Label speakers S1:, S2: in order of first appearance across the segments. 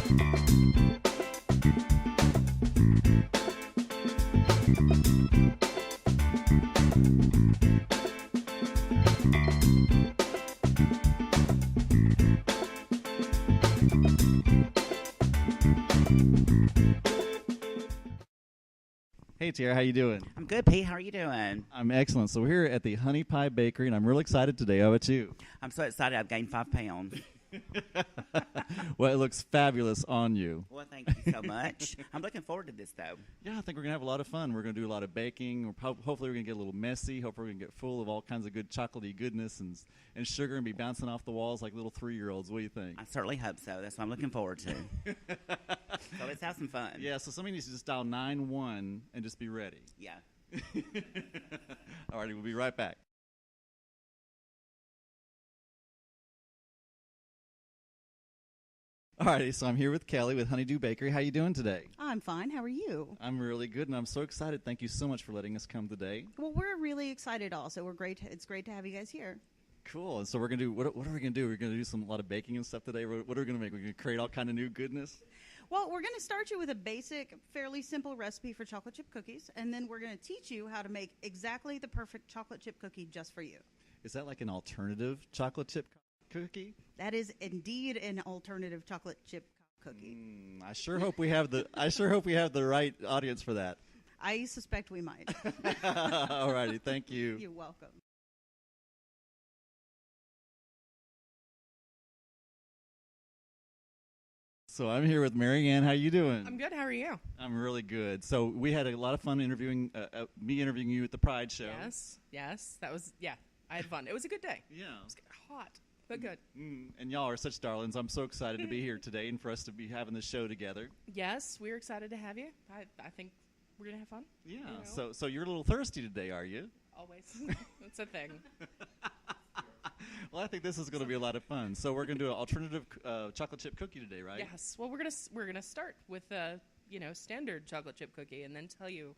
S1: Hey, Tierra, how you doing?
S2: I'm good, Pete. How are you doing?
S1: I'm excellent. So we're here at the Honey Pie Bakery, and I'm really excited today. How about you?
S2: I'm so excited. I've gained 5 pounds.
S1: Well, it looks fabulous on you.
S2: Well, thank you so much. I'm looking forward to this, though.
S1: Yeah, I think we're going to have a lot of fun. We're going to do a lot of baking. Hopefully, we're going to get a little messy. Hopefully, we're going to get full of all kinds of good chocolatey goodness and sugar and be bouncing off the walls like little 3-year-olds. What do you think?
S2: I certainly hope so. That's what I'm looking forward to. So let's have some fun.
S1: Yeah, so somebody needs to just dial 9-1 and just be ready.
S2: Yeah.
S1: All righty, we'll be right back. All righty, so I'm here with Kelly with Honeydew Bakery. How you doing today?
S3: I'm fine. How are you?
S1: I'm really good, and I'm so excited. Thank you so much for letting us come today.
S3: Well, we're really excited also. It's great to have you guys here.
S1: Cool. And so we're going to do, what are we going to do? We're going to do a lot of baking and stuff today. What are we going to make? We're going to create all kind of new goodness?
S3: Well, we're going to start you with a basic, fairly simple recipe for chocolate chip cookies, and then we're going to teach you how to make exactly the perfect chocolate chip cookie just for you.
S1: Is that like an alternative chocolate chip cookie?
S3: That is indeed an alternative chocolate chip cookie.
S1: I sure hope we have the right audience for that.
S3: I suspect we might.
S1: All righty, thank you.
S3: You're welcome.
S1: So I'm here with Mary Ann. How you doing?
S4: I'm good. How are you?
S1: I'm really good. So we had a lot of fun me interviewing you at the Pride Show.
S4: Yes. That was, I had fun. It was a good day.
S1: Yeah.
S4: It was hot, but good.
S1: And y'all are such darlings. I'm so excited to be here today and for us to be having this show together.
S4: Yes, we're excited to have you. I think we're going to have fun.
S1: Yeah.
S4: You know?
S1: So you're a little thirsty today, are you?
S4: Always. It's a thing.
S1: Well, I think this is going to be a lot of fun. So we're going to do an alternative chocolate chip cookie today, right?
S4: Yes. Well, we're gonna start with a standard chocolate chip cookie, and then tell you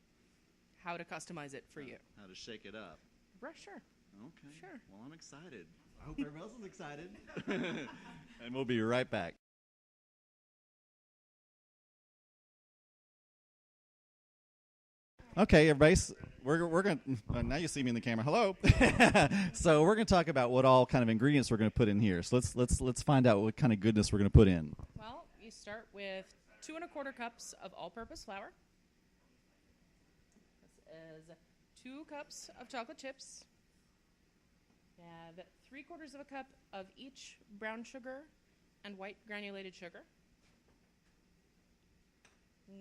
S4: how to customize it for you.
S1: How to shake it up.
S4: Right, sure.
S1: Okay.
S4: Sure.
S1: Well, I'm excited. I hope everybody else is excited. And we'll be right back. Okay, everybody. We're going to, now you see me in the camera. Hello. So we're going to talk about what all kind of ingredients we're going to put in here. So let's find out what kind of goodness we're going to put in.
S4: Well, you start with 2 1/4 cups of all-purpose flour. This is 2 cups of chocolate chips. You have 3/4 cup of each brown sugar and white granulated sugar.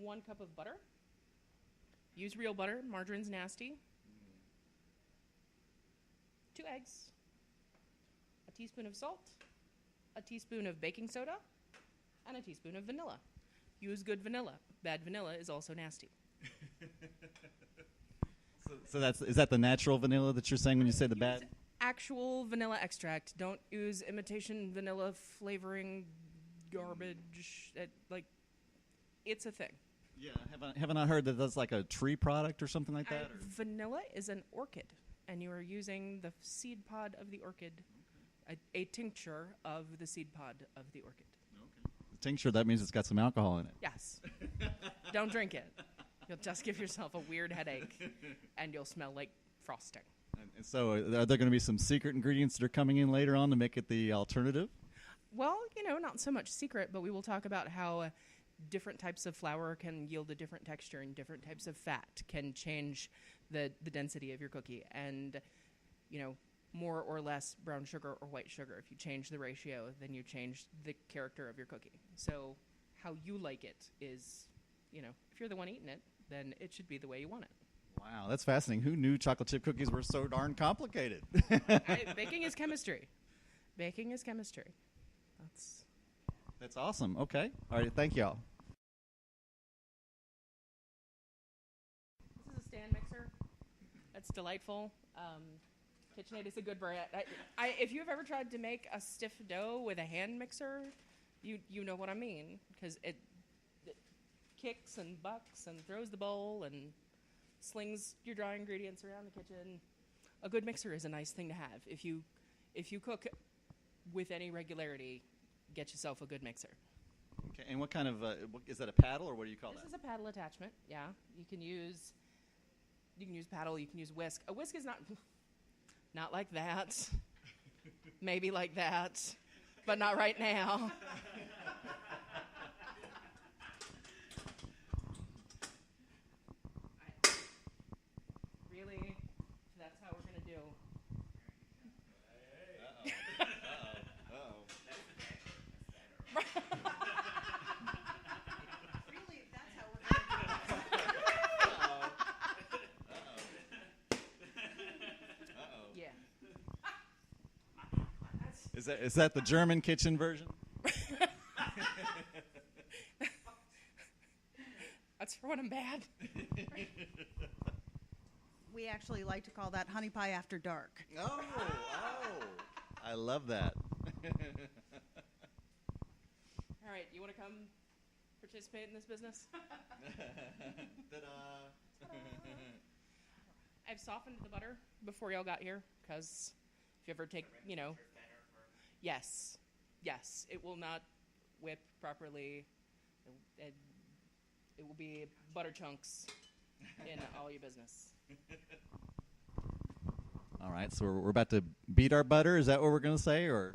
S4: 1 cup of butter. Use real butter. Margarine's nasty. 2 eggs. A teaspoon of salt. A teaspoon of baking soda. And a teaspoon of vanilla. Use good vanilla. Bad vanilla is also nasty.
S1: So is that the natural vanilla that you're saying when you say the bad?
S4: Actual vanilla extract. Don't use imitation vanilla flavoring garbage. It's a thing.
S1: Yeah, haven't I heard that that's like a tree product or something like that?
S4: Vanilla is an orchid, and you are using the seed pod of the orchid, a tincture of the seed pod of the orchid.
S1: Okay. Tincture, that means it's got some alcohol in it.
S4: Yes. Don't drink it. You'll just give yourself a weird headache, and you'll smell like frosting.
S1: And so are there going to be some secret ingredients that are coming in later on to make it the alternative?
S4: Well, not so much secret, but we will talk about how different types of flour can yield a different texture, and different types of fat can change the density of your cookie. And, more or less brown sugar or white sugar. If you change the ratio, then you change the character of your cookie. So how you like it is, if you're the one eating it, then it should be the way you want it.
S1: Wow, that's fascinating. Who knew chocolate chip cookies were so darn complicated?
S4: Baking is chemistry. Baking is chemistry.
S1: That's awesome. Okay. All right. Thank y'all.
S4: This is a stand mixer. It's delightful. KitchenAid is a good brand. If you've ever tried to make a stiff dough with a hand mixer, you know what I mean, because it kicks and bucks and throws the bowl and slings your dry ingredients around the kitchen. A good mixer is a nice thing to have. If you cook with any regularity, get yourself a good mixer.
S1: Okay, and what kind of is that a paddle or what do you call
S4: This
S1: that?
S4: is a paddle attachment. Yeah, you can use paddle. You can use whisk. A whisk is not like that. Maybe like that, but not right now. Really, that's how we're gonna do.
S3: Really, that's how we're going
S4: Yeah.
S1: Is that the German kitchen version?
S4: That's for when I'm bad.
S3: We actually like to call that honey pie after dark.
S1: Oh, I love that.
S4: All right, you want to come participate in this business?
S1: Ta-da.
S4: I've softened the butter before y'all got here because if you ever take, yes, it will not whip properly. It will be butter chunks in all your business.
S1: All right, so we're about to beat our butter. Is that what we're going to say, or?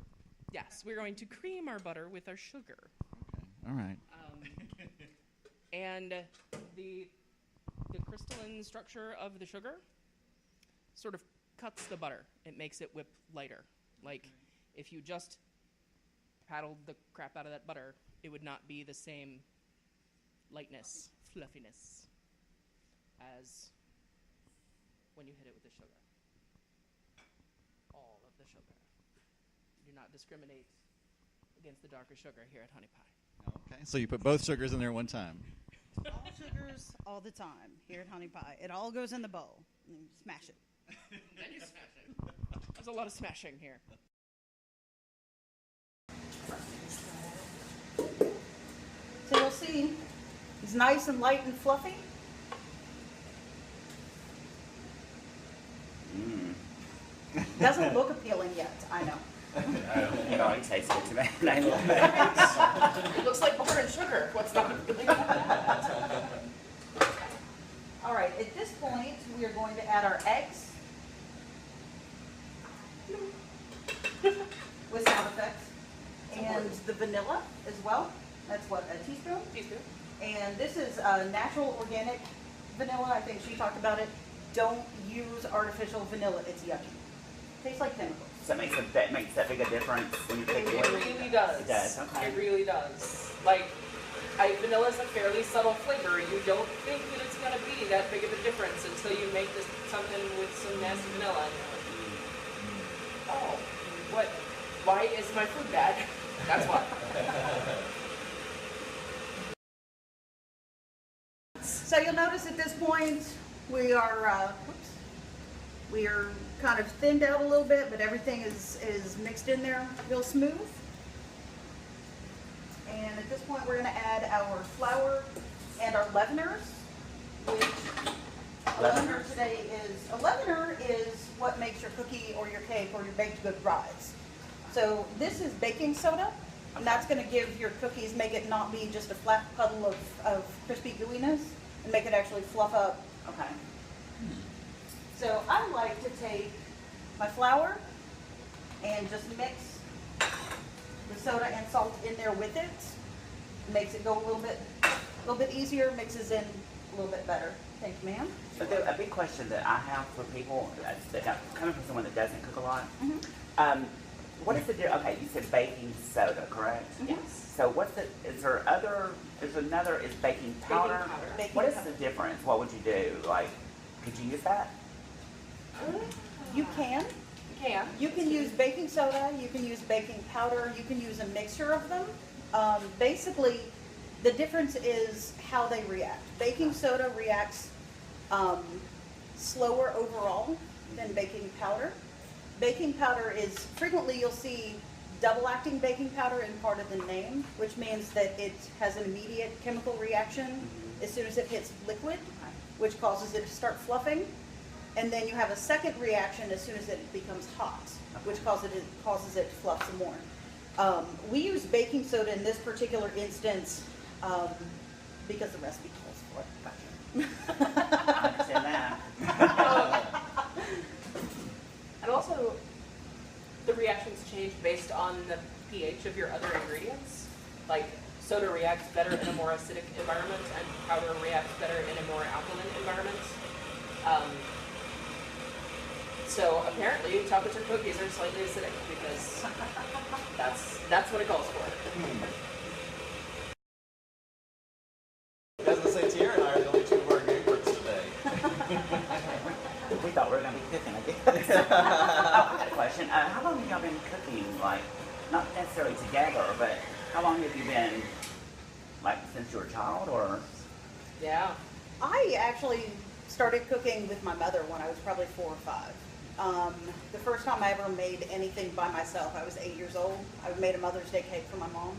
S4: Yes, we're going to cream our butter with our sugar.
S1: Okay. All right.
S4: And the crystalline structure of the sugar sort of cuts the butter. It makes it whip lighter. Like if you just paddled the crap out of that butter, it would not be the same lightness, fluffiness as when you hit it with the sugar. All of the sugar. Do not discriminate against the darker sugar here at Honey Pie.
S1: Okay, so you put both sugars in there one time.
S3: All sugars, all the time here at Honey Pie. It all goes in the bowl. And you smash it.
S4: Then you smash it. There's a lot of smashing here.
S3: So you'll see it's nice and light and fluffy. Doesn't look appealing yet, I know.
S2: It already tastes good to me.
S4: It looks like butter and sugar. What's not?
S3: All right, at this point, we are going to add our eggs with sound effects and the vanilla as well. That's what, a teaspoon?
S4: Teaspoon.
S3: And this is natural organic vanilla. I think she talked about it. Don't use artificial vanilla. It's yucky. Tastes like chemicals.
S2: So that makes that big a difference when you pick
S4: It
S2: it.
S4: really does.
S2: It does, okay.
S4: It really does. Like, vanilla is a fairly subtle flavor. You don't think that it's going to be that big of a difference until you make this something with some nasty vanilla. And you're like, oh, what? Why is my food bad? That's why.
S3: So you'll notice at this point we are kind of thinned out a little bit, but everything is mixed in there real smooth. And at this point we're going to add our flour and our leaveners, which a leavener is what makes your cookie or your cake or your baked good rise. So this is baking soda, and that's going to give your cookies, make it not be just a flat puddle of crispy gooiness, and make it actually fluff up.
S2: Okay.
S3: So I like to take my flour and just mix the soda and salt in there with it. Makes it go a little bit easier, mixes in a little bit better. Thank you, ma'am.
S2: So a big question that I have for people coming from someone that doesn't cook a lot.
S3: Mm-hmm.
S2: What is the difference? Okay, you said baking soda, correct?
S4: Yes.
S2: So is baking powder?
S3: Baking
S2: What is
S3: powder.
S2: the difference? What would you do? Like, could you use that?
S3: You can.
S4: You can.
S3: You can use baking soda, you can use baking powder, you can use a mixture of them. Basically, the difference is how they react. Baking soda reacts slower overall than baking powder. Baking powder is, frequently you'll see double-acting baking powder in part of the name, which means that it has an immediate chemical reaction as soon as it hits liquid, which causes it to start fluffing. And then you have a second reaction as soon as it becomes hot, which causes it to fluff some more. We use baking soda in this particular instance because the recipe calls for it.
S2: I understand that.
S4: And also, the reactions change based on the pH of your other ingredients. Like, soda reacts better in a more acidic environment, and powder reacts better in a more alkaline environment. So apparently, chocolate chip cookies are slightly acidic because that's what it calls for.
S1: I was going to say, Tierra and I are the only two who are goobers today.
S2: We thought we were going to be cooking, I guess. I got a question. How long have y'all been cooking? Like, not necessarily together, but how long have you been, like, since you were a child, or?
S4: Yeah.
S3: I actually started cooking with my mother when I was probably 4 or 5. The first time I ever made anything by myself, I was 8 years old. I made a Mother's Day cake for my mom,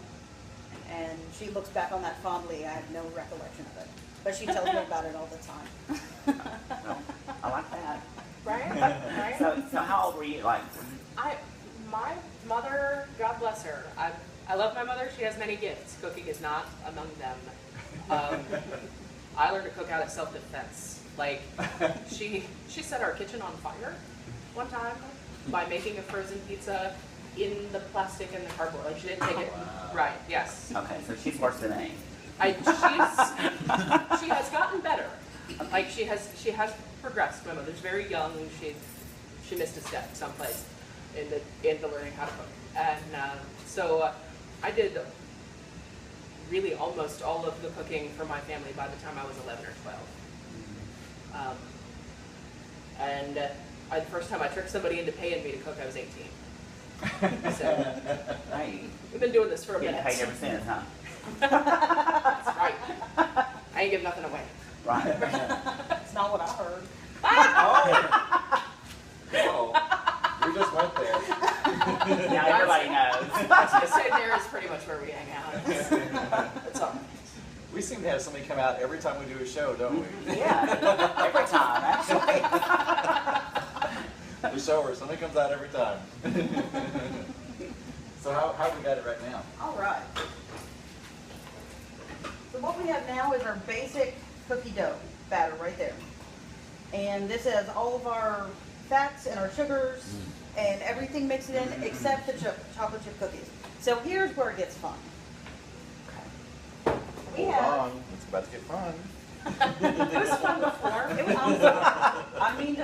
S3: and she looks back on that fondly. I have no recollection of it, but she tells me about it all the time.
S2: Well, I like that.
S4: Right? Right?
S2: So how old were you? Like,
S4: My mother, God bless her. I love my mother. She has many gifts. Cooking is not among them. I learned to cook out of self-defense. Like, she set our kitchen on fire one time by making a frozen pizza in the plastic and the cardboard. Like, she didn't take it right. Yes.
S2: okay, so she's worse than me.
S4: She has gotten better. Like, she has progressed. My mother's very young. She missed a step someplace into learning how to cook, and so I did really almost all of the cooking for my family by the time I was 11 or 12. And the first time I tricked somebody into paying me to cook, I was 18. So
S2: Hey,
S4: we've been doing this for a
S2: getting
S4: minute.
S2: paid ever since, huh?
S4: That's right. I ain't give nothing away.
S2: Right.
S3: It's not what I heard.
S1: Oh, we just went there.
S2: Now everybody knows.
S4: So there is pretty much where we hang out. It's all right.
S1: We seem to have somebody come out every time we do a show, don't we?
S2: Yeah, every time, actually.
S1: The show where somebody comes out every time. So how we got it right now?
S3: All right. So what we have now is our basic cookie dough batter right there. And this has all of our fats and our sugars and everything mixed in except the chocolate chip cookies. So here's where it gets fun. We
S1: Hold
S3: have,
S1: on, it's about to get fun.
S4: It was fun before.
S3: it was, I mean,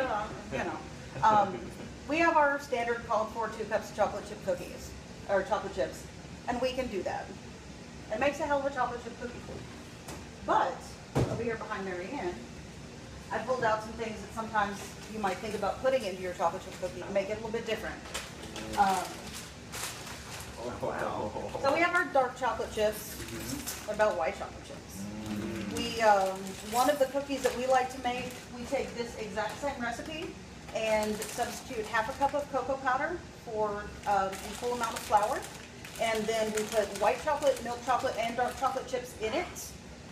S3: we have our standard called for 2 cups of chocolate chip cookies, or chocolate chips, and we can do that. It makes a hell of a chocolate chip cookie. But over here behind Mary Ann, I pulled out some things that sometimes you might think about putting into your chocolate chip cookie to make it a little bit different.
S1: Wow.
S3: So we have our dark chocolate chips. What about white chocolate chips? We one of the cookies that we like to make, we take this exact same recipe and substitute half a cup of cocoa powder for an equal amount of flour. And then we put white chocolate, milk chocolate, and dark chocolate chips in it.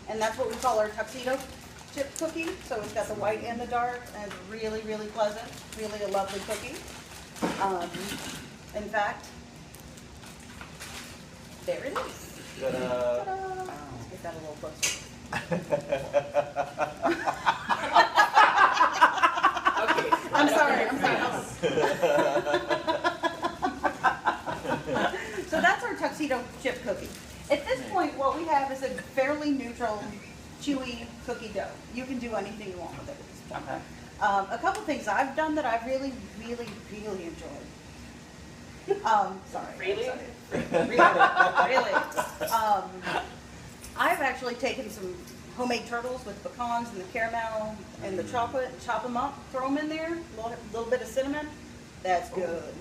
S3: And that's what we call our tuxedo chip cookie. So it's got the white and the dark, and it's really, really pleasant. Really a lovely cookie. In fact, there it is.
S1: Ta-da.
S3: Ta-da. Let's get that a little closer.
S4: Okay.
S3: I'm sorry. So that's our tuxedo chip cookie. At this point, what we have is a fairly neutral, chewy cookie dough. You can do anything you want with it at this point.
S2: Okay.
S3: A couple things I've done that I've really, really, really enjoyed. Sorry.
S4: Really?
S3: Really? I've actually taken some homemade turtles with pecans and the caramel and the chocolate, and chop them up, throw them in there, a little bit of cinnamon. That's good.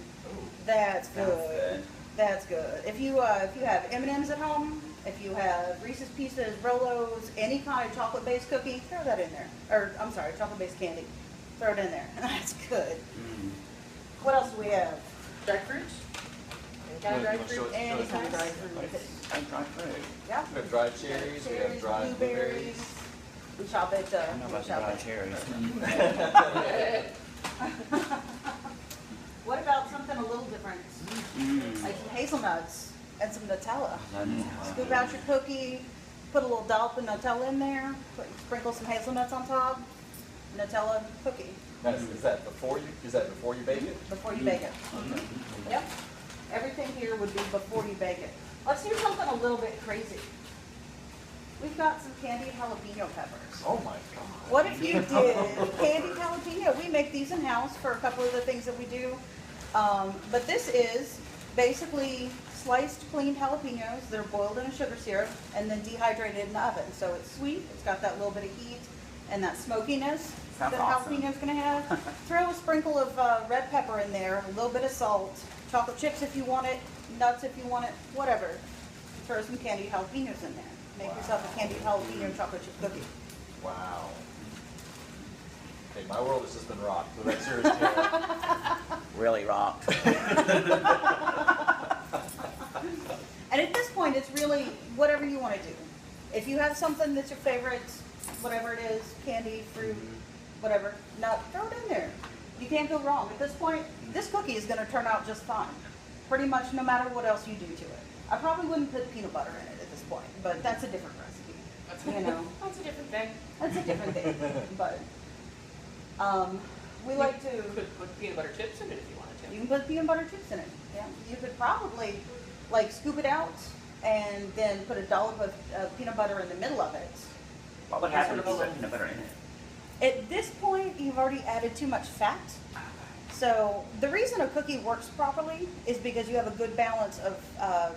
S3: That's
S2: Sounds
S3: good. That's good. If you have M&Ms at home, if you have Reese's Pieces, Rolos, any kind of chocolate-based cookie, throw that in there. Or I'm sorry, chocolate-based candy. Throw it in there. That's good. What else do we have?
S4: Dried fruit? Any kind of dried fruit?
S3: Any kind of dried fruit.
S2: And dried fruit.
S3: Yeah.
S1: We have dried cherries, we have dried blueberries.
S3: We chop it.
S2: I don't know about the dried cherries.
S3: What about something a little different? Like some hazelnuts and some Nutella. Scoop out your cookie, put a little dollop of Nutella in there, sprinkle some hazelnuts on top, Nutella cookie
S5: Is that before you bake it?
S3: before you bake it. Yep. Everything here would be before you bake it. Let's do something a little bit crazy. We've got some candied jalapeno peppers.
S5: Oh my god.
S3: What if you did candied jalapeno? We make these in-house for a couple of the things that we do. But this is basically sliced, cleaned jalapenos that are boiled in a sugar syrup and then dehydrated in the oven. So it's sweet, it's got that little bit of heat and that smokiness
S2: Sounds
S3: that
S2: awesome.
S3: jalapeno's gonna have. Throw a sprinkle of red pepper in there, a little bit of salt, chocolate chips if you want it, nuts if you want it, whatever. Throw some candied jalapenos in there. Make yourself a candied jalapeno chocolate chip cookie.
S5: Wow. Okay, my world has just been rocked. But that's yours, Tierra.
S2: Really rocked.
S3: And at this point, it's really whatever you want to do. If you have something that's your favorite, whatever it is, candy, fruit, whatever, nut, throw it in there. You can't go wrong. At this point, this cookie is going to turn out just fine. Pretty much no matter what else you do to it. I probably wouldn't put peanut butter in it at this point, but that's a different recipe. You know,
S4: That's a different thing.
S3: that's a different thing. But we like to.
S4: You could put peanut butter chips in it if you wanted to.
S3: You can put peanut butter chips in it. Yeah. You could probably like scoop it out and then put a dollop of peanut butter in the middle of it.
S2: What would happen if you put peanut butter in it?
S3: At this point, you've already added too much fat. So the reason a cookie works properly is because you have a good balance of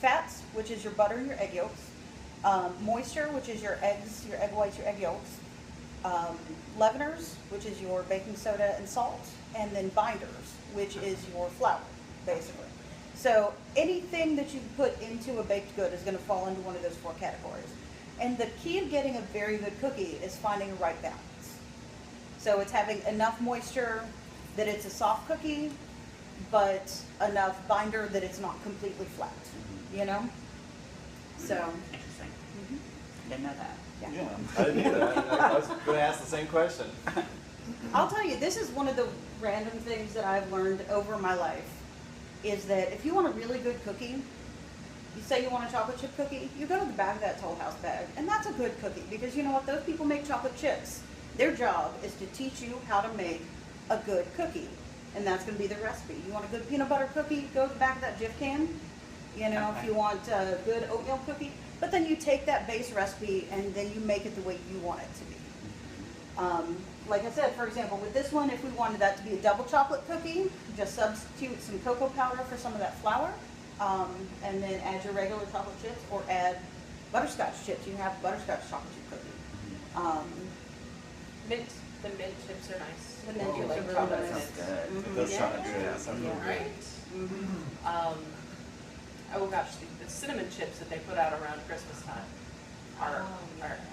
S3: fats, which is your butter and your egg yolks, moisture, which is your eggs, your egg whites, your egg yolks, leaveners, which is your baking soda and salt, and then binders, which is your flour, basically. So anything that you put into a baked good is going to fall into one of those four categories. And the key to getting a very good cookie is finding a right balance. So it's having enough moisture that it's a soft cookie, but enough binder that it's not completely flat, you know? So,
S2: Interesting. Didn't know that.
S3: yeah.
S5: I didn't either. I was going to ask the same question.
S3: I'll tell you, this is one of the random things that I've learned over my life, is that if you want a really good cookie, you say you want a chocolate chip cookie, you go to the back of that Toll House bag, and that's a good cookie, because you know what, those people make chocolate chips. Their job is to teach you how to make a good cookie, and that's going to be the recipe. You want a good peanut butter cookie, go to the back of that Jif can. You know, if you want a good oatmeal cookie, but then you take that base recipe and then you make it the way you want it to be. Like I said, for example, with this one, if we wanted that to be a double chocolate cookie, just substitute some cocoa powder for some of that flour, and then add your regular chocolate chips or add butterscotch chips. You can have butterscotch chocolate chip cookie.
S4: Mint. The mint chips are nice.
S3: The mint
S4: You
S3: chips
S4: like
S3: are really
S4: chocolate
S3: nice.
S2: Sounds good.
S3: Mhm.
S5: It does
S3: Yeah.
S5: sound good. It sounds really good.
S4: Right? Oh gosh, the cinnamon chips that they put out around Christmas time are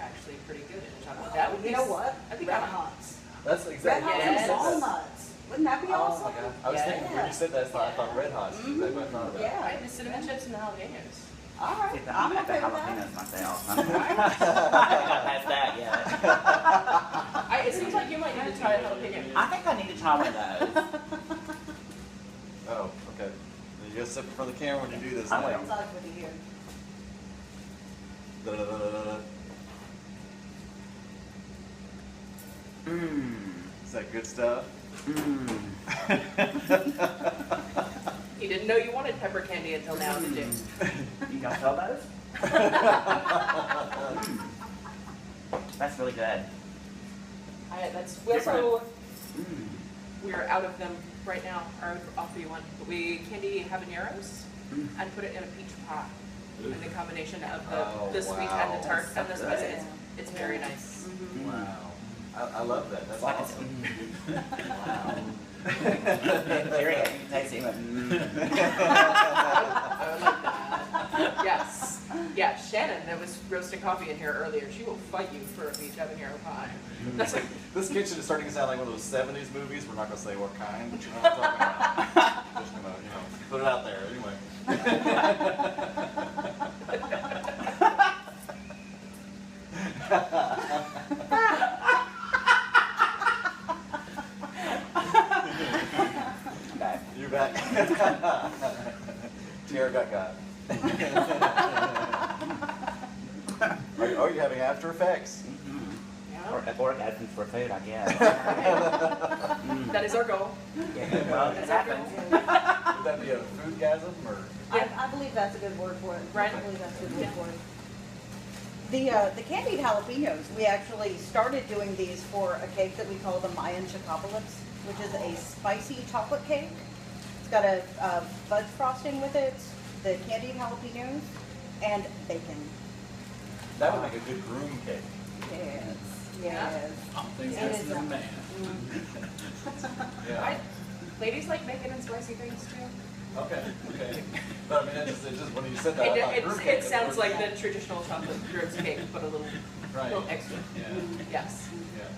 S4: actually pretty good in chocolate. That would
S3: You
S4: be
S3: know what?
S4: That'd be
S3: Red
S4: kinda-
S3: Hots.
S5: That's
S3: Red
S5: exactly
S3: Hots
S4: Yes.
S3: and walnuts. Wouldn't that be
S5: Oh
S3: awesome?
S5: my god. I was thinking when you said that, I thought Red Hot. That's what I thought about.
S3: Yeah.
S4: Right, the cinnamon chips and the jalapenos.
S3: All right.
S2: See,
S3: I'm
S2: I'm at the
S3: okay with that.
S2: jalapenos myself. I haven't got past that yet.
S4: It seems like you might need to try a jalapeno.
S2: I think I need to try one of those.
S5: Oh, okay. You gotta sip it for the camera when you do this
S2: I
S5: now.
S2: will.
S3: Outside with you here.
S5: Da-da-da-da-da-da. Is that good stuff?
S4: You didn't know you wanted pepper candy until now, did you?
S2: You gonna sell those? That's really good.
S4: We also,
S2: Mm.
S4: we're out of them right now. I'll offer you one. But we candy habaneros and put it in a peach pie. And the combination of the sweet and the tart and the
S2: That's
S4: spicy,
S2: good.
S4: it's very nice.
S5: Wow. I love that. That's
S2: Like
S5: awesome.
S2: Wow. Jerry, you can taste it.
S4: I would like that. Yes. Yeah, Shannon, that was roasting coffee in here earlier. She will fight you for a peach habanero pie. That's like,
S5: This kitchen is starting to sound like one of those 70s movies. We're not going to say what kind, but you know what I'm talking about. Just going to, put it out there anyway. having after effects.
S2: Or orgasms for food, I guess.
S4: That is our goal.
S2: Yeah, well, it happens.
S5: Would that be a foodgasm or?
S3: I believe that's a good word for it.
S4: Right.
S3: I believe that's a good word for it. The candied jalapenos, we actually started doing these for a cake that we call the Mayan Chocopolis, which is a spicy chocolate cake. It's got a fudge frosting with it, the candied jalapenos, and bacon.
S5: That would make a good groom cake.
S3: Yes, yes.
S1: Things
S3: It
S1: that's
S3: is
S1: the
S3: a-
S1: man.
S5: Yeah.
S4: Ladies like bacon and spicy things too.
S5: Okay. But I mean, it just when you said that, I thought groom cake.
S4: It sounds like the traditional chocolate groom's cake, but a little extra.
S5: Yeah.
S4: Yes.
S5: Yeah.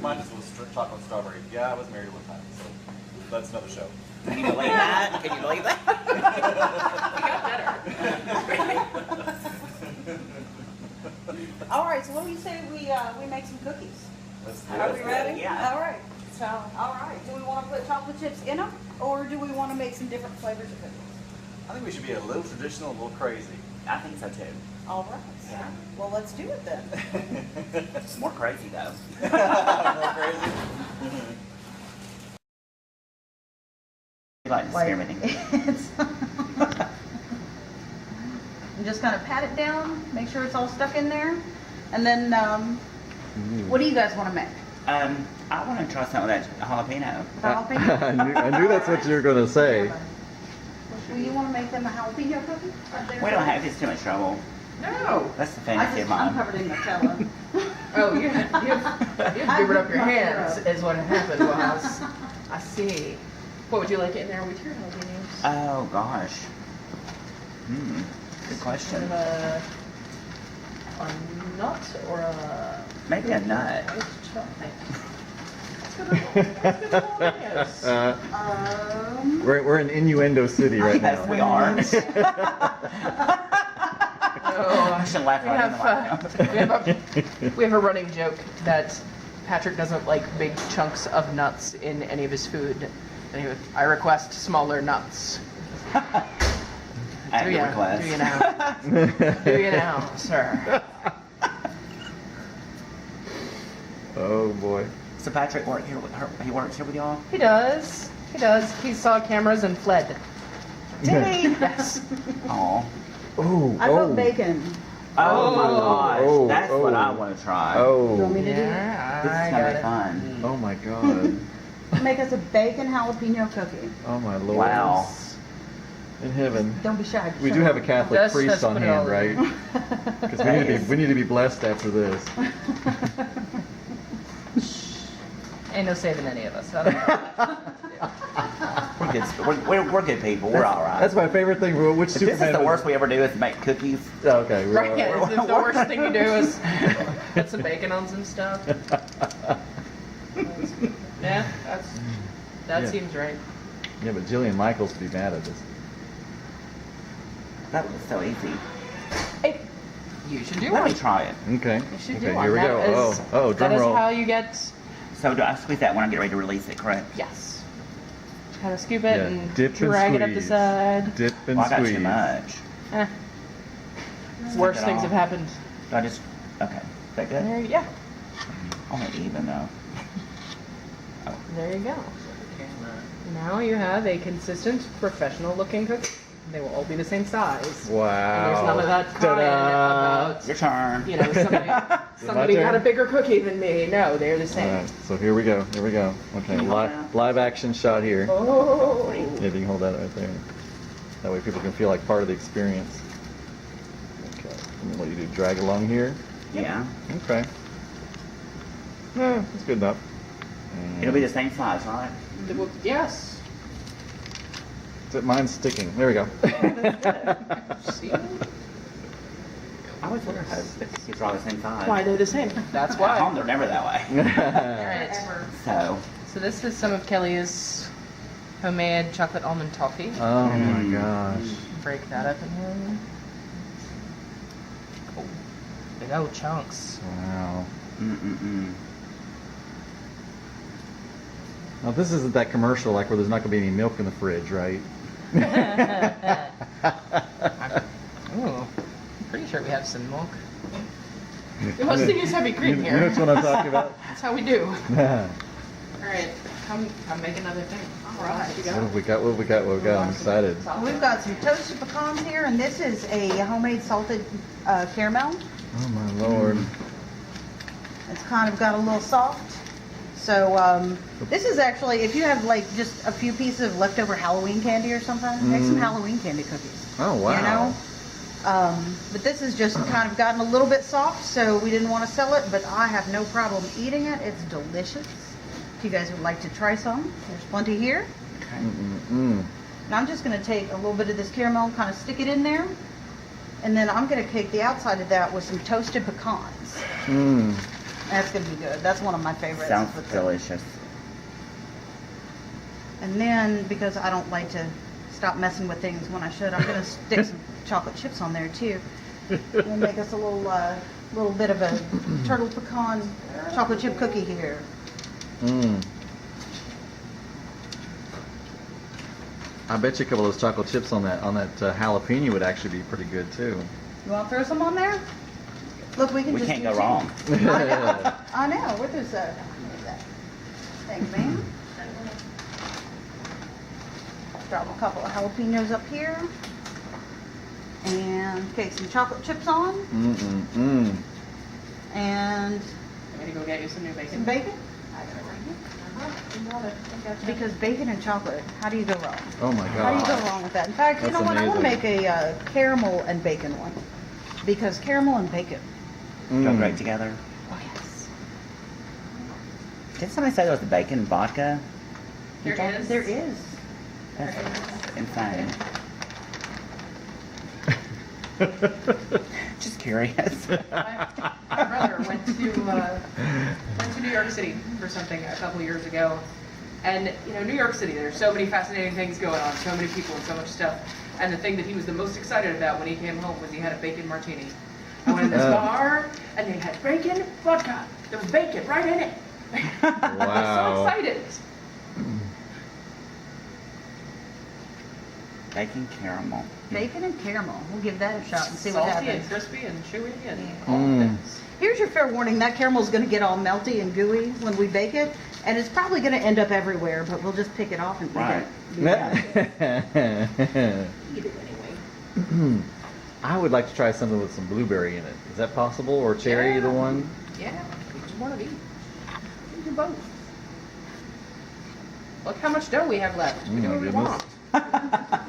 S5: Mine just was chocolate strawberry. Yeah, I was married one time, so that's another show.
S2: Can you believe that? Can you believe that?
S4: We got better.
S3: All right, so what do you say we make some cookies?
S5: Let's do
S3: Are we
S5: it.
S3: ready?
S2: Yeah.
S3: All right. So, all right. Do we want to put chocolate chips in them, or do we want to make some different flavors of cookies?
S5: I think we should be a little traditional, a little crazy.
S2: I think so too.
S3: All right.
S2: Yeah.
S3: Well, let's do it then.
S2: It's more crazy though.
S5: More crazy.
S2: You like experimenting.
S3: And just kind of pat it down, make sure it's all stuck in there, and then what do you guys want to make?
S2: I want to try some of that jalapeno.
S3: Jalapeno?
S1: I knew that's what you were going to say.
S3: Well, you want to make them a jalapeno cookie?
S2: We don't have this too much trouble.
S4: No.
S2: That's the
S3: I
S2: fantasy of
S3: just, I'm
S2: mine.
S3: covered in Nutella.
S6: Oh, you boobered up your hands, is what happened was. I see. What would you like in there with your jalapenos?
S2: Oh gosh. Good
S6: Kind
S2: question.
S6: of a nut or a
S2: Maybe a nut.
S1: We're in Innuendo City right
S2: Yes,
S1: now.
S2: we are. I
S6: Oh,
S2: should laugh
S6: we
S2: right in the
S6: have,
S2: microphone.
S6: we have a running joke that Patrick doesn't like big chunks of nuts in any of his food. And I request smaller nuts.
S2: At
S6: Do
S2: your
S6: you?
S2: request.
S6: Do you now? Do you now, sir?
S1: Oh boy.
S2: So Patrick works here with her. He works here with y'all.
S6: He does. He does. He saw cameras and fled. Yes.
S2: Oh.
S1: Oh.
S3: I put bacon.
S2: Oh my gosh.
S1: Oh,
S2: That's what I
S1: oh.
S2: want to try.
S3: You want
S1: Oh.
S3: me to
S6: Yeah,
S2: This is
S6: I
S2: gonna
S6: got
S2: be
S6: it.
S2: fun.
S1: Oh my God.
S3: make us a bacon jalapeno cookie?
S1: Oh my Lord.
S2: Wow.
S1: In heaven.
S3: Don't be shy.
S1: We do have a Catholic
S6: Just
S1: priest on
S6: put it
S1: hand,
S6: all
S1: right?
S6: in.
S1: Because we need to be blessed after this.
S6: Ain't no saving any of us.
S2: We're good. We're good people. We're all right.
S1: That's my favorite thing. Which
S2: If this
S1: Superman
S2: is the
S1: was-
S2: worst we ever do is make cookies.
S1: Oh, okay. we're
S6: Right,
S1: all
S6: yeah, if the worst thing you do is put some bacon on some stuff. Yeah, that
S1: Yeah.
S6: seems right.
S1: Yeah, but Jillian Michaels would be mad at us.
S2: That was so easy.
S6: Hey, you should do
S2: Let
S6: one.
S2: me try it.
S1: Okay.
S6: You should
S1: Okay,
S6: do one.
S1: here we
S6: That
S1: go.
S6: is-
S1: Oh,
S6: that
S1: drum
S6: is
S1: roll.
S6: how you get.
S2: So do I squeeze that when I get ready to release it, correct?
S6: Yes. Kind of scoop it
S1: Yeah,
S6: and
S1: dip and
S6: drag it up the
S1: squeeze.
S6: side.
S1: Dip and
S2: Well, I got
S1: squeeze.
S2: too much.
S6: Eh,
S2: Just
S6: worse
S2: take it
S6: things
S2: off.
S6: have happened.
S2: Do I just, okay. Is that good?
S6: There, yeah.
S2: Only even though.
S6: There you go. Now you have a consistent, professional-looking cookie. They will all be the same size.
S1: Wow.
S6: And there's none of that crying
S1: Ta-da.
S6: about,
S2: Your turn.
S6: you know, somebody got a
S1: turn?
S6: bigger cookie than me. No, they're the
S1: All
S6: same.
S1: right, so here we go. Here we go. Okay,
S2: Can you hold that?
S1: live action shot here.
S6: Oh.
S1: Yeah, if you can hold that right there. That way people can feel like part of the experience. Okay, and then what you do, drag along here.
S2: Yeah.
S1: Okay. Yeah, that's good enough. And
S2: It'll be the same size, right?
S6: Yes.
S1: Mine's sticking. There we go.
S6: See?
S2: I always wonder how cookies are all the same size.
S6: Why they're the same. That's
S2: At home,
S6: why.
S2: they're never that way.
S6: All right.
S2: So,
S6: So this is some of Kelly's homemade chocolate almond toffee.
S1: Oh my gosh.
S6: Break that up in here. Oh, big old chunks.
S1: Wow.
S2: mm-mm-mm.
S1: Now this isn't that commercial like where there's not going to be any milk in the fridge, right?
S6: Ooh, I'm pretty sure we have some milk. We must use heavy cream
S1: You know
S6: here.
S1: which one I'm talking about?
S6: That's how we do. All right, come make another thing.
S3: All right.
S6: What you
S1: What
S6: got?
S1: have we got? What have we got? What have we got? I'm excited.
S3: We've got some toasted pecans here, and this is a homemade salted caramel.
S1: Oh my lord.
S3: It's kind of got a little soft. So this is actually, if you have like just a few pieces of leftover Halloween candy or something, make some Halloween candy cookies.
S1: Oh wow.
S3: You know? But this is just kind of gotten a little bit soft, so we didn't want to sell it, but I have no problem eating it. It's delicious. If you guys would like to try some, there's plenty here. And I'm just going to take a little bit of this caramel and kind of stick it in there. And then I'm going to cake the outside of that with some toasted pecans. That's going to be good. That's one of my favorites.
S2: Sounds
S3: with
S2: delicious.
S3: And then, because I don't like to stop messing with things when I should, I'm going to stick some chocolate chips on there too. We'll make us a little bit of a turtle pecan chocolate chip cookie here.
S1: I bet you a couple of those chocolate chips on that jalapeno would actually be pretty good too.
S3: You want to throw some on there? Look, we can
S2: We
S3: just
S2: can't
S3: do
S2: go
S3: two.
S2: wrong.
S3: I know. What is that? Thanks, ma'am. Drop a couple of jalapenos up here. And okay, some chocolate chips on. And
S6: I'm gonna go get you some new bacon.
S3: some bacon.
S6: I got it right here. You got it. I got you.
S3: Because bacon and chocolate, how do you go wrong?
S1: Oh my
S3: How do you
S1: god.
S3: go wrong with that? In fact, you
S1: That's
S3: know what? I want to make
S1: amazing.
S3: a caramel and bacon one. Because caramel and bacon.
S2: Go great together.
S3: Oh, yes.
S2: Did somebody say there was bacon vodka?
S6: There is.
S3: There is.
S2: That's insane. Just curious.
S6: My brother went to New York City for something a couple years ago, and you know, New York City, there's so many fascinating things going on, so many people and so much stuff. And the thing that he was the most excited about when he came home was he had a bacon martini. I went in this bar, and they had bacon vodka. There was bacon right in it. I was
S1: Wow.
S6: so excited.
S2: Bacon caramel.
S3: Bacon and caramel. We'll give that a shot and see what
S6: Salty
S3: happens.
S6: and crispy and chewy and
S3: Yeah.
S6: all the things.
S3: Here's your fair warning. That caramel's going to get all melty and gooey when we bake it. And it's probably going to end up everywhere, but we'll just pick it off and eat
S2: Right.
S3: it.
S6: Eat it anyway.
S1: I would like to try something with some blueberry in it. Is that possible? Or cherry, either one?
S6: Yeah, one of each. We can do both. Look how much dough we have left. We do
S1: my
S6: what we
S1: goodness.
S6: want.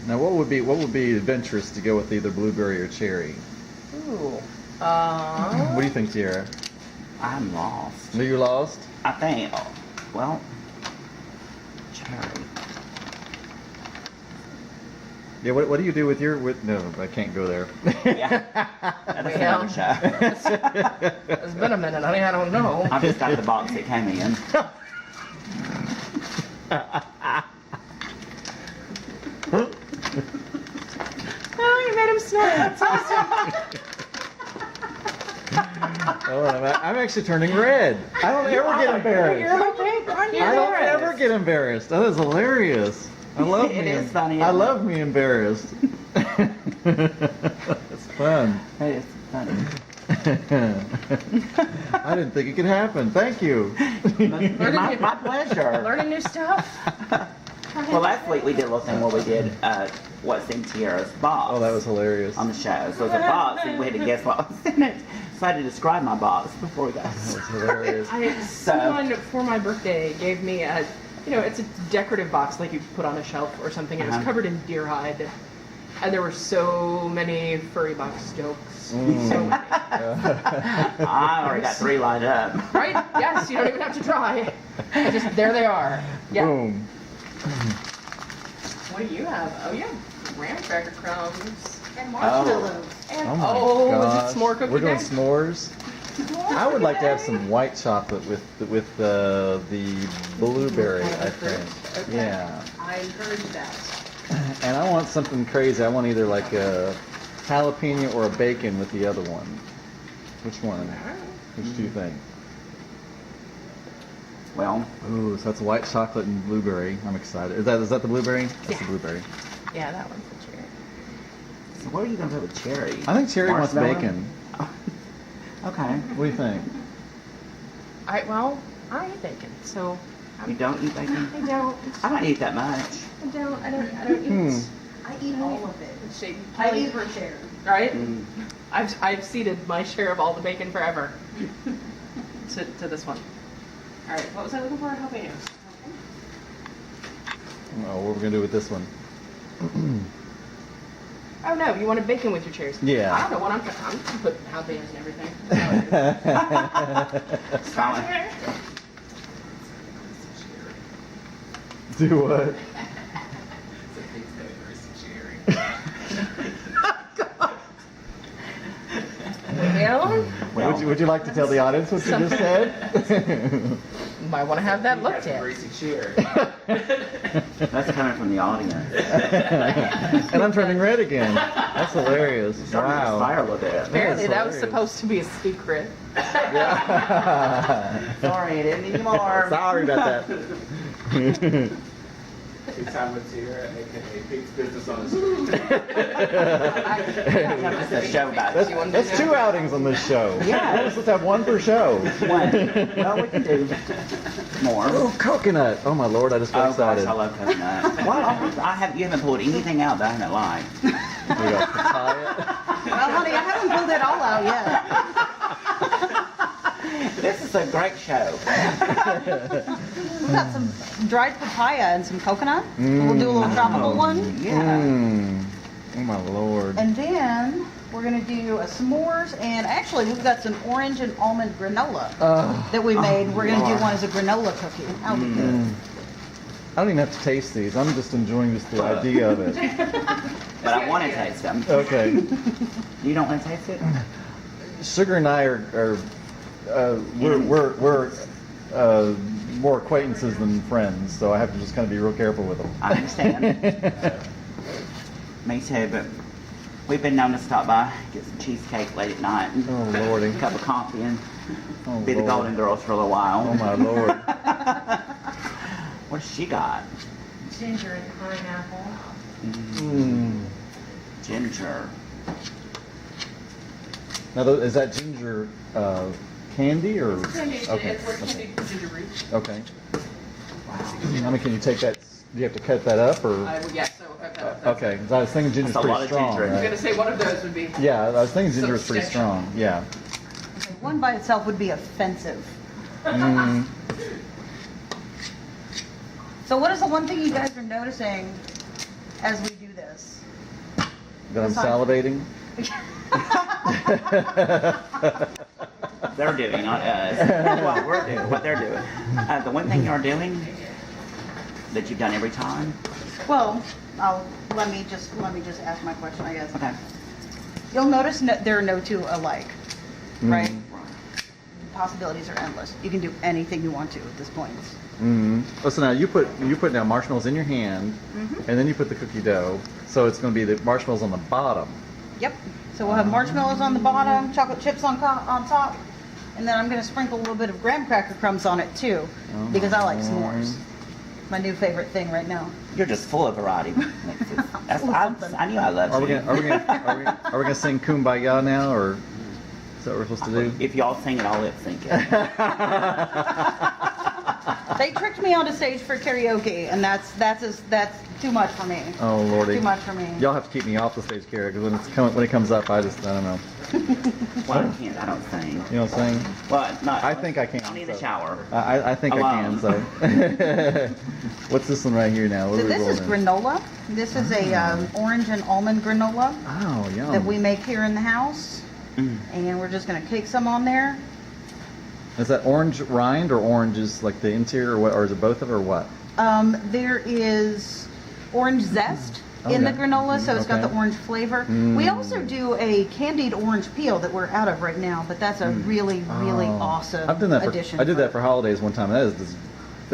S1: Now, what would be adventurous to go with either blueberry or cherry?
S6: Ooh.
S1: What do you think, Tierra?
S2: I'm lost.
S1: Are you lost?
S2: I think, well, cherry.
S1: Yeah. What do you do with your? No, I can't go there.
S2: Yeah. That's
S6: Well.
S2: another show.
S6: It's been a minute, honey. I don't know.
S2: I've just got the box it came in.
S6: Oh, you made him snort. That's awesome.
S1: Oh, I'm actually turning red. I don't ever get embarrassed.
S6: You're okay. Aren't you
S1: I don't
S6: embarrassed?
S1: ever get embarrassed. That is hilarious. I love
S2: It
S1: me.
S2: is funny,
S1: I
S2: isn't it?
S1: love me embarrassed. It's fun.
S2: Hey, it's funny.
S1: I didn't think it could happen. Thank you.
S2: My pleasure.
S6: Learning new stuff.
S2: Well, last week we did a little thing where we did what's in Tierra's box.
S1: Oh, that was hilarious.
S2: on the show. So it was a box, and we had to guess what was in it. So I had to describe my box before we got
S1: That
S2: started.
S1: was hilarious.
S6: Someone for my birthday gave me a, you know, it's a decorative box like you put on a shelf or something. It was
S2: Uh-huh.
S6: covered in deer hide, and there were so many furry box jokes. So many.
S2: I already got 3 lined up.
S6: Right? Yes. You don't even have to try. I just there they are. Yeah.
S1: Boom.
S6: What do you have? Oh, you have graham cracker crumbs.
S3: And marshmallows.
S6: And
S1: Oh my
S6: oh,
S1: gosh.
S6: is it s'more cookie
S1: We're doing
S6: day?
S1: s'mores. I would like to have some white chocolate with the blueberry. I think.
S6: Okay.
S1: Yeah.
S6: I encourage that.
S1: And I want something crazy. I want either like a jalapeno or a bacon with the other one. Which one? Which do you think?
S2: Well,
S1: Ooh, so that's white chocolate and blueberry. I'm excited. Is that the blueberry? That's
S6: Yeah.
S1: the blueberry.
S6: Yeah, that one's the cherry.
S2: so what are you gonna put with cherry?
S1: I think Cherry wants
S2: Marshmallow?
S1: bacon.
S2: Okay.
S1: What do you think?
S6: I eat bacon, so
S2: You don't eat bacon?
S6: I don't.
S2: I don't eat that much.
S6: I don't eat.
S3: I eat all of it.
S6: Shake.
S3: I eat her share.
S6: Right?
S2: Mm.
S6: I've ceded my share of all the bacon forever to this one. All right, what was I looking for? Jalapeno.
S1: Oh, what are we gonna do with this one?
S6: Oh no, you wanted bacon with your cherries.
S1: Yeah.
S6: I don't know what I'm putting jalapenos and everything.
S2: Fine.
S1: Do what?
S6: Well,
S2: Well,
S1: Would you like to tell the audience what you just said?
S6: you might want to have that looked at.
S2: that's coming from the audience.
S1: And I'm turning red again. That's hilarious.
S2: Starting to
S1: Wow.
S2: fire a little bit.
S6: Apparently that was
S1: hilarious.
S6: supposed to be a secret.
S1: Yeah.
S2: Sorry, it isn't anymore.
S1: Sorry about that.
S5: T-TimeWithTierra, aka Pete's Business on the Street.
S2: That's a show about it.
S1: That's 2 outings on this show.
S2: Yeah.
S1: We're supposed to have 1 per show.
S2: One. Well, we can do more.
S1: Oh, coconut. Oh my lord, I just got
S2: Oh gosh,
S1: excited.
S2: I love coconut. Well, you haven't pulled anything out that I haven't liked.
S1: We got papaya.
S3: Well, honey, I haven't pulled it all out yet.
S2: This is a great show.
S3: We've got some dried papaya and some coconut. We'll do a little tropical one.
S2: Yeah.
S1: Oh my lord.
S3: And then we're going to do a s'mores. And actually, we've got some orange and almond granola that we made. We're going to do one as a granola cookie. That'll be good.
S1: I don't even have to taste these. I'm just enjoying just the idea of it.
S2: But I want to taste them.
S1: Okay.
S2: You don't want to taste it?
S1: Sugar and I we're more acquaintances than friends, so I have to just kind of be real careful with them.
S2: I understand. Me too, but we've been known to stop by, get some cheesecake late at night, and
S1: Oh lordy.
S2: a cup of coffee, and
S1: Oh,
S2: be the
S1: Lord.
S2: Golden Girls for a little while.
S1: Oh my lord.
S2: What's she got?
S6: Ginger and pineapple.
S2: Ginger.
S1: Now, is that ginger candy or? Okay.
S6: It's like ginger root.
S1: Okay. I mean, can you take that? Do you have to cut that up or?
S6: Yeah, so if I cut up, that's
S1: Okay, 'cause I was thinking ginger's
S2: That's a lot
S1: pretty
S2: of
S1: strong.
S2: ginger in
S6: I'm
S1: Right?
S6: gonna say one of those would be.
S1: Yeah, I was thinking ginger was pretty
S6: Substantial.
S1: strong. Yeah.
S3: Okay, one by itself would be offensive. So what is the one thing you guys are noticing as we do this?
S1: That I'm
S3: That's fine.
S1: salivating.
S2: They're doing, not us. What we're doing, what they're doing. The one thing you're doing that you've done every time.
S3: Well, let me just ask my question, I guess.
S2: Okay.
S3: You'll notice there are no two alike, right? Possibilities are endless. You can do anything you want to at this point.
S1: Oh, so now you put down marshmallows in your hand, and then you put the cookie dough. So it's going to be the marshmallows on the bottom.
S3: Yep. So we'll have marshmallows on the bottom, chocolate chips on top, and then I'm going to sprinkle a little bit of graham cracker crumbs on it too, because I like s'mores. My new favorite thing right now.
S2: You're just full of variety. That's,
S3: Full of something.
S2: I knew I loved
S1: Are we
S2: you.
S1: gonna sing Kumbaya now, or is that what we're supposed to do?
S2: If y'all sing it, I'll lip sync it.
S3: They tricked me onto stage for karaoke, and that's too much for me.
S1: Oh lordy.
S3: Too much for me.
S1: Y'all have to keep me off the stage, Kara, because when it comes up, I don't know.
S2: Well, I can't. I don't sing.
S1: You don't sing?
S2: Well, not.
S1: I think I can.
S2: Only in the
S1: so.
S2: shower.
S1: I think I can. So. What's this one right here now? What
S3: So
S1: are we
S3: this is
S1: rolling?
S3: granola. This is a orange and almond granola
S1: Oh, yum.
S3: that we make here in the house, and we're just gonna cake some on there.
S1: Is that orange rind or orange is like the interior, or what? Or is it both of it, or what?
S3: There is orange zest in the
S1: Okay.
S3: granola, so it's got
S1: Okay.
S3: the orange flavor. We also do a candied orange peel that we're out of right now, but that's a really awesome
S1: I've done that
S3: addition.
S1: I did that for holidays one time. That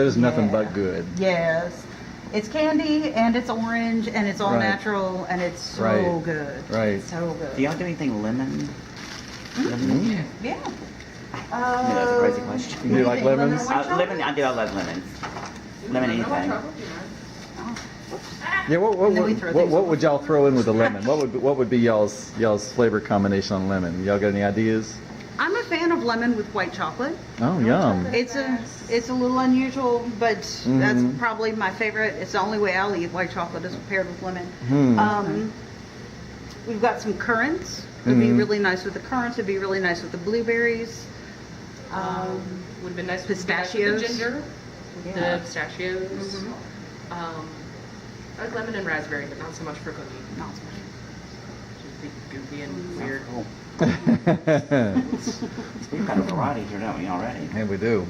S1: is nothing
S3: Yeah.
S1: but good.
S3: Yes. It's candy and it's orange and it's all
S1: Right.
S3: natural and it's so
S1: Right.
S3: good.
S1: Right.
S3: So
S2: Do
S3: good.
S2: y'all do anything lemon?
S3: Yeah.
S2: That's crazy question.
S3: What
S7: Do you like
S3: think, lemon or
S7: lemons?
S3: white chocolate?
S2: Lemon, I do. I love lemons. Lemon anything.
S7: Yeah,
S3: And then we throw things
S7: what
S3: on.
S7: would y'all throw in with the lemon? What would be y'all's flavor combination on lemon? Y'all got any ideas?
S3: I'm a fan of lemon with white chocolate.
S7: Oh, yum.
S3: It's a little unusual, but that's probably my favorite. It's the only way I'll eat white chocolate is paired with lemon. We've got some currants. It'd be really nice with the currants. It'd be really nice with the blueberries.
S6: Would have been nice
S3: Pistachios.
S6: with the ginger,
S3: Yeah.
S6: the pistachios. I like lemon and raspberry, but not so much for cookie.
S3: Not so much.
S6: Just be goofy and weird.
S2: Cool. We've got a variety here, don't we, already?
S7: Yeah, we do.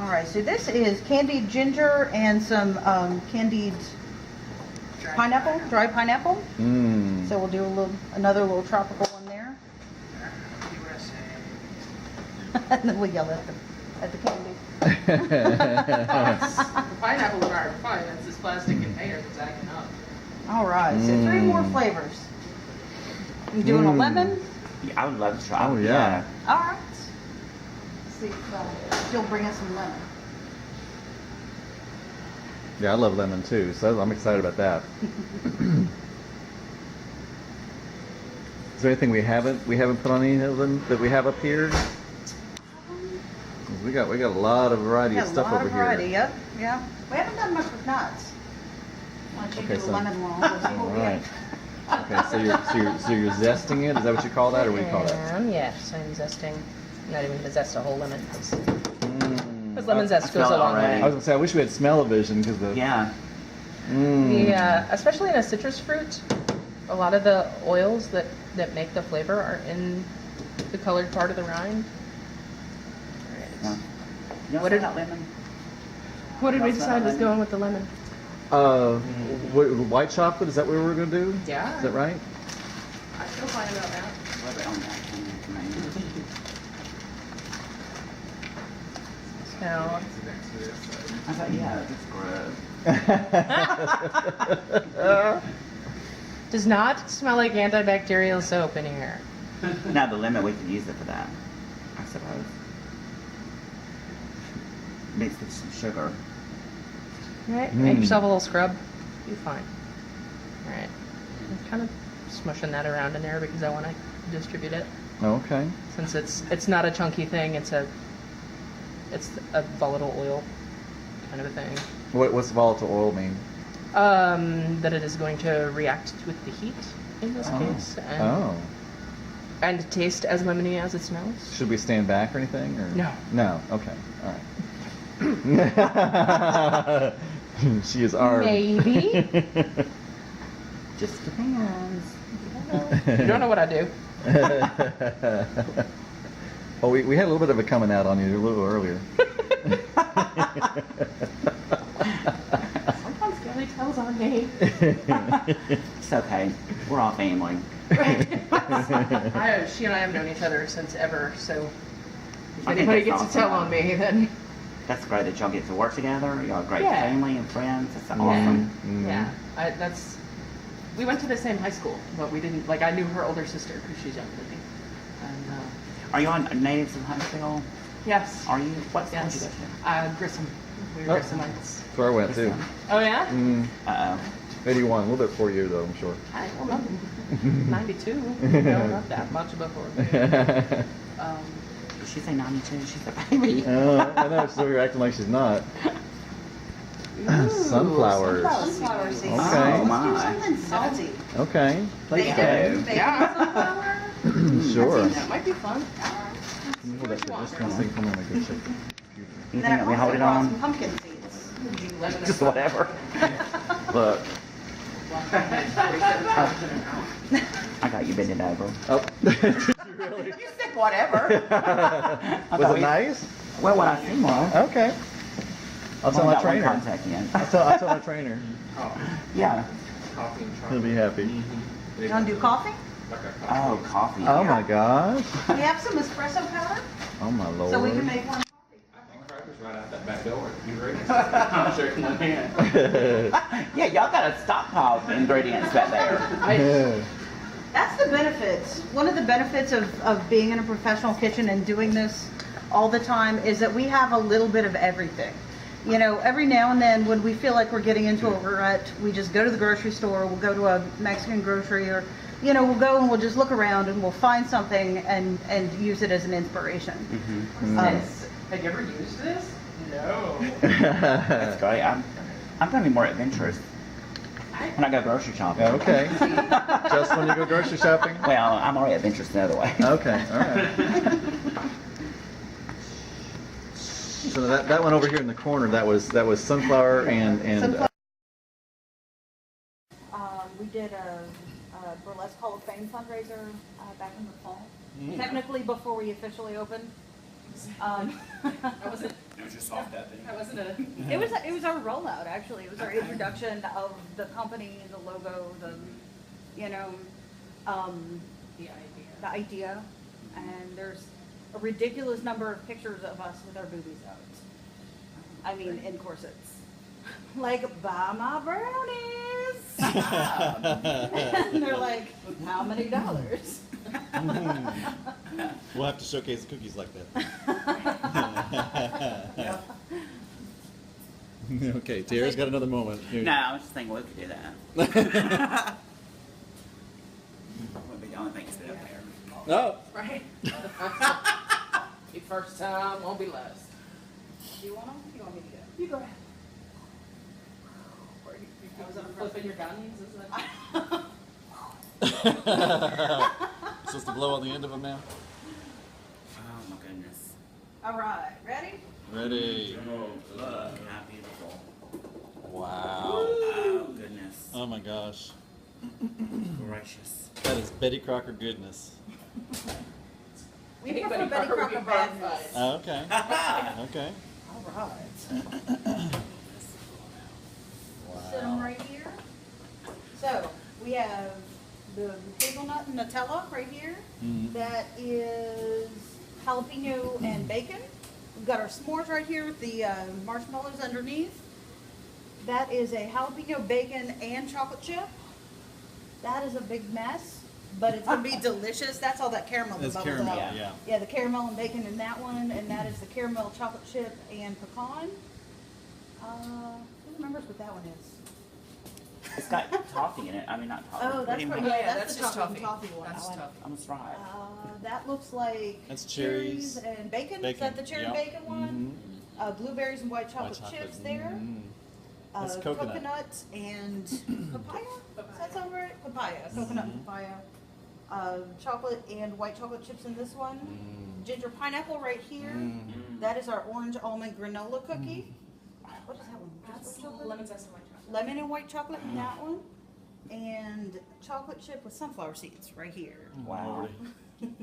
S3: All right, so this is candied ginger and some candied pineapple, dried pineapple.
S7: Mmm.
S3: So we'll do another little tropical one there. And then we'll yell at the candy.
S6: The pineapple are fine. That's this plastic container that's acting up.
S3: All right, so 3 more flavors. You doing a lemon?
S2: Yeah, I would love to try.
S7: Oh, yeah.
S3: All right. Let's see if she'll bring us some lemon.
S7: Yeah, I love lemon too, so I'm excited about that. Is there anything we haven't put on any of them that we have up here? We got a lot of variety of stuff over
S3: variety,
S7: here.
S3: yep, yeah. We haven't done much with nuts. Why don't you
S7: Okay,
S3: do
S7: so-
S3: a lemon one? We'll see what
S7: All
S3: we
S7: right.
S3: get.
S7: Okay, so you're zesting it. Is that what you call that, or what do you call that?
S6: Yes, I'm zesting. I'm not even going to zest a whole lemon because
S7: Mm.
S6: lemon zest
S2: I
S6: goes
S2: smell
S6: a
S2: it
S6: long
S2: already.
S7: I
S6: way.
S7: was gonna say I wish we had smell-o-vision because the
S2: Yeah.
S6: Especially in a citrus fruit, a lot of the oils that make the flavor are in the colored part of the rind.
S2: Yeah. You
S6: What did-
S2: that lemon?
S6: What did we
S2: That's not
S6: decide was
S2: lemon.
S6: going with the lemon?
S7: white chocolate. Is that what we were gonna do?
S6: Yeah.
S7: Is that right?
S6: I feel fine about that.
S2: Rub it on that.
S6: So,
S2: I thought, yeah, that's gross.
S6: does not smell like antibacterial soap in here.
S2: Now the lemon, we could use it for that, I suppose. Mixed with some sugar.
S6: Right? Make yourself a little scrub. Be fine. Alright. I'm kind of smushing that around in there because I want to distribute it.
S7: Okay.
S6: Since it's not a chunky thing, it's a volatile oil kind of a thing.
S7: What's volatile oil mean?
S6: That it is going to react with the heat in this case, and taste as lemony as it smells.
S7: Should we stand back or anything? Or?
S6: No.
S7: No. Okay. All right. She is armed.
S6: Maybe.
S2: Just depends.
S6: You don't know what I do.
S7: Well, we had a little bit of it coming out on you a little earlier.
S6: Sometimes Kelly tells on me.
S2: It's okay. We're all family.
S6: She and I have known each other since ever, so if
S2: I think
S6: anybody
S2: that's
S6: gets to tell
S2: awesome.
S6: on me, then
S2: That's great that y'all get to work together. Y'all are great
S6: Yeah.
S2: family and friends. That's awesome.
S6: yeah, we went to the same high school, but we didn't, like, I knew her older sister because she's younger than me. And,
S2: Are you on natives in Huntsville?
S6: yes.
S2: Are you? What school did you
S6: Yes.
S2: go to?
S6: Grissom. We were
S7: Oh.
S6: Grissamites.
S7: That's where I went too.
S6: Oh, yeah?
S2: Uh-oh.
S7: 81, a little bit before you though, I'm sure.
S6: Well, not 92. No, not that much before.
S2: Did she say 92? She's a baby.
S7: I know, so you're acting like she's not. Sunflowers.
S3: Sunflower seeds.
S7: Okay.
S2: Oh,
S3: Let's do
S2: my.
S3: something salty.
S7: Okay.
S2: Please
S3: Bacon,
S2: do.
S3: bacon
S6: Yeah.
S3: sunflower.
S7: Sure.
S6: That might be fun.
S7: Can you hold that for just one second for me? I'm gonna go check the computer.
S2: You
S3: Then
S2: think that we hold it
S3: brought some
S2: on?
S3: pumpkin seeds.
S2: Just whatever. Look, I got you bending over.
S7: Oh.
S3: You said whatever.
S7: Was it nice?
S2: Well, what I seen was.
S7: Okay. I'll tell my
S2: got one
S7: trainer.
S2: contact in.
S7: I'll tell my trainer.
S2: Yeah.
S7: He'll be happy.
S3: You want to do coffee?
S2: Oh, coffee.
S7: Oh my gosh.
S3: We have some espresso powder,
S7: Oh my lord.
S3: so we can make one.
S5: Right out that back door. You ready? I'm shaking my hand.
S2: Yeah, y'all got a stockpile of ingredients back there.
S3: That's the benefits. One of the benefits of being in a professional kitchen and doing this all the time is that we have a little bit of everything. You know, every now and then when we feel like we're getting into a rut, we just go to the grocery store, we'll go to a Mexican grocery, or, you know, we'll go and we'll just look around and we'll find something and use it as an inspiration.
S6: Have you ever used this? No.
S2: That's great. I'm going to be more adventurous when I go grocery shopping.
S7: Okay. Just when you go grocery shopping?
S2: Well, I'm already adventurous the other way.
S7: Okay, all right. So that one over here in the corner, that was sunflower and
S3: Sunflower. We did a Burlesque Hall of Fame fundraiser back in the fall. Technically before we officially opened.
S6: I wasn't.
S2: It was just off that thing.
S6: I wasn't a.
S3: It was our rollout actually. It was our introduction of the company, the logo, the you know,
S6: The idea.
S3: the idea. And there's a ridiculous number of pictures of us with our boobies out. I mean, in corsets. Like, buy my brownies. And they're like, how many dollars?
S1: We'll have to showcase cookies like that. Okay, Tierra's got another moment. Here.
S2: No, I was just thinking we could do that. Wouldn't be the only thing to sit up there.
S1: Oh.
S6: Right. Your first time won't be last.
S3: Do you want them? You want me to go?
S6: You go ahead. I was flipping your guns, isn't it?
S1: Supposed to blow on the end of them now?
S2: Oh my goodness.
S3: All right, ready?
S1: Ready.
S2: Oh, look how beautiful.
S1: Wow.
S2: Oh goodness.
S1: Oh my gosh.
S2: Gracious.
S1: That is Betty Crocker goodness.
S3: We
S6: Anybody
S3: prefer Betty
S6: Crocker would
S3: Crocker
S6: be
S3: badness.
S6: horrified.
S1: Oh, okay. Okay.
S3: All right. Sit them right here. So we have the hazelnut and Nutella right here.
S1: Mhm.
S3: That is jalapeno and bacon. We've got our s'mores right here with the marshmallows underneath. That is a jalapeno bacon and chocolate chip. That is a big mess, but it's gonna be delicious. That's all that caramel that
S1: That's
S3: bubbles
S1: caramel,
S3: out.
S1: yeah.
S3: Yeah, the caramel and bacon in that one, and that is the caramel chocolate chip and pecan. Who remembers what that one is?
S2: It's got toffee in it. I mean, not toffee.
S3: Oh,
S2: What do
S3: that's
S2: you
S3: pretty
S2: mean?
S3: good.
S6: Yeah,
S3: That's the
S6: just
S3: chocolate and toffee one.
S6: That's
S3: I like.
S6: toffee.
S2: I'm gonna try it.
S3: That looks like
S1: That's cherries.
S3: and bacon. Is
S1: Bacon,
S3: that the cherry
S1: yep.
S3: bacon one? Blueberries and white chocolate chips there.
S1: That's coconut.
S3: Coconut and papaya. Does that sound right? Papaya. Coconut and papaya. Chocolate and white chocolate chips in this one. Ginger pineapple right here. That is our orange almond granola cookie. What is that one? Just white chocolate?
S6: Lemon zest and white chocolate.
S3: Lemon and white chocolate in that one. And chocolate chip with sunflower seeds right here.
S2: Wow.
S1: Lordy.